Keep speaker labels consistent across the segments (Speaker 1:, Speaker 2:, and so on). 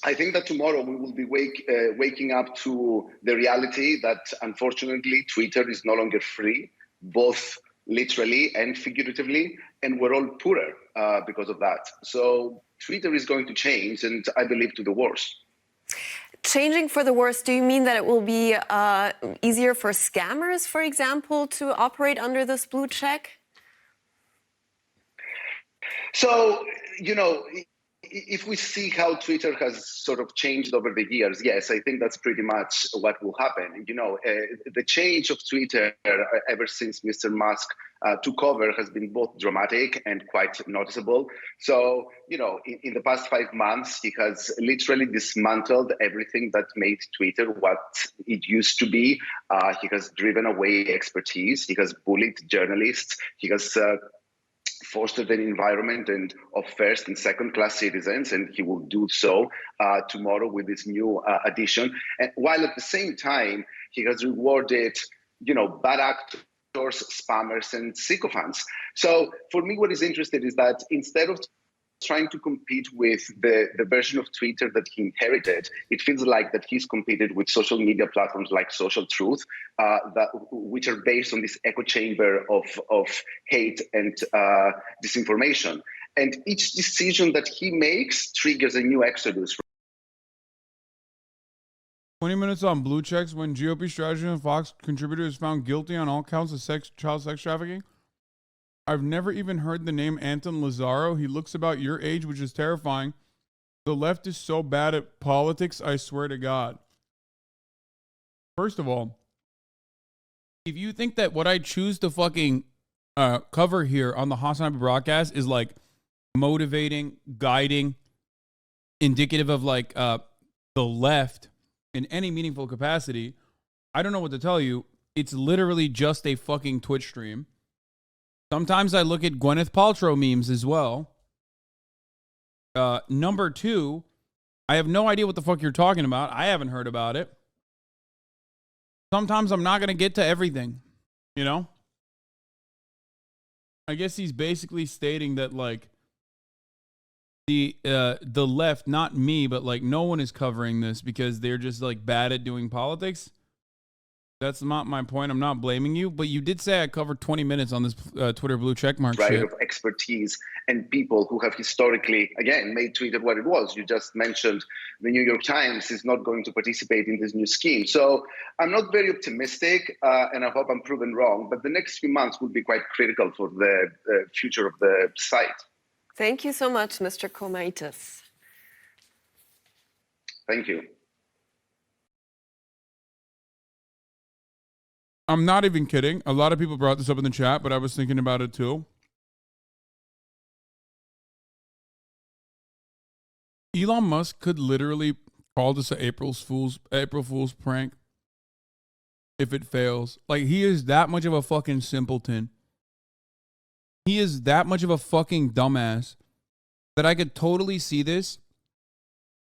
Speaker 1: I think that tomorrow we will be waking up to the reality that, unfortunately, Twitter is no longer free, both literally and figuratively, and we're all poorer because of that. So Twitter is going to change, and I believe to the worse.
Speaker 2: Changing for the worse, do you mean that it will be easier for scammers, for example, to operate under this blue check?
Speaker 1: So, if we see how Twitter has sort of changed over the years, yes, I think that's pretty much what will happen. The change of Twitter ever since Mr. Musk took over has been both dramatic and quite noticeable. So, in the past 5 months, he has literally dismantled everything that made Twitter what it used to be. He has driven away expertise. He has bullied journalists. He has fostered an environment of first and second class citizens, and he will do so tomorrow with this new addition. And while at the same time, he has rewarded, bad actors, spammers, and sycophants. So for me, what is interesting is that instead of trying to compete with the version of Twitter that he inherited, it feels like that he's competed with social media platforms like Social Truth, which are based on this echo chamber of hate and disinformation. And each decision that he makes triggers a new exodus.
Speaker 3: 20 minutes on blue checks when GOP strategy and Fox contributor is found guilty on all counts of child sex trafficking. I've never even heard the name Anton Lazaro. He looks about your age, which is terrifying. The left is so bad at politics, I swear to God. First of all, if you think that what I choose to fucking cover here on the HasanAbi broadcast is like motivating, guiding, indicative of like the left in any meaningful capacity, I don't know what to tell you. It's literally just a fucking Twitch stream. Sometimes I look at Gwyneth Paltrow memes as well. Number two, I have no idea what the fuck you're talking about. I haven't heard about it. Sometimes I'm not going to get to everything, I guess he's basically stating that like the left, not me, but like no one is covering this because they're just like bad at doing politics. That's not my point. I'm not blaming you, but you did say I covered 20 minutes on this Twitter blue checkmark shit.
Speaker 1: Of expertise and people who have historically, again, made Twitter what it was. You just mentioned the New York Times is not going to participate in this new scheme. So I'm not very optimistic, and I hope I'm proven wrong. But the next few months will be quite critical for the future of the site.
Speaker 2: Thank you so much, Mr. Komaitis.
Speaker 1: Thank you.
Speaker 3: I'm not even kidding. A lot of people brought this up in the chat, but I was thinking about it too. Elon Musk could literally call this an April Fool's prank if it fails. Like, he is that much of a fucking simpleton. He is that much of a fucking dumbass that I could totally see this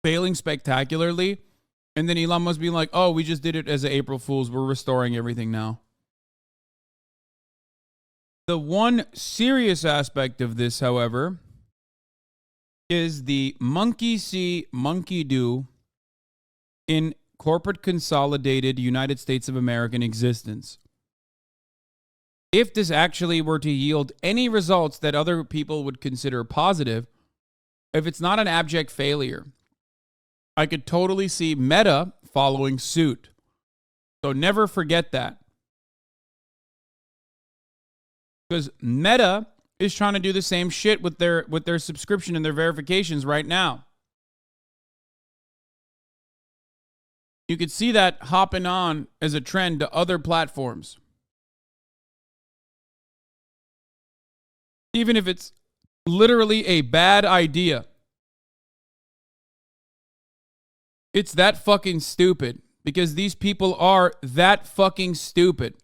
Speaker 3: failing spectacularly. And then Elon Musk being like, oh, we just did it as an April Fool's. We're restoring everything now. The one serious aspect of this, however, is the monkey see, monkey do in corporate consolidated United States of American existence. If this actually were to yield any results that other people would consider positive, if it's not an abject failure, I could totally see Meta following suit. So never forget that. Because Meta is trying to do the same shit with their subscription and their verifications right now. You could see that hopping on as a trend to other platforms. Even if it's literally a bad idea. It's that fucking stupid because these people are that fucking stupid.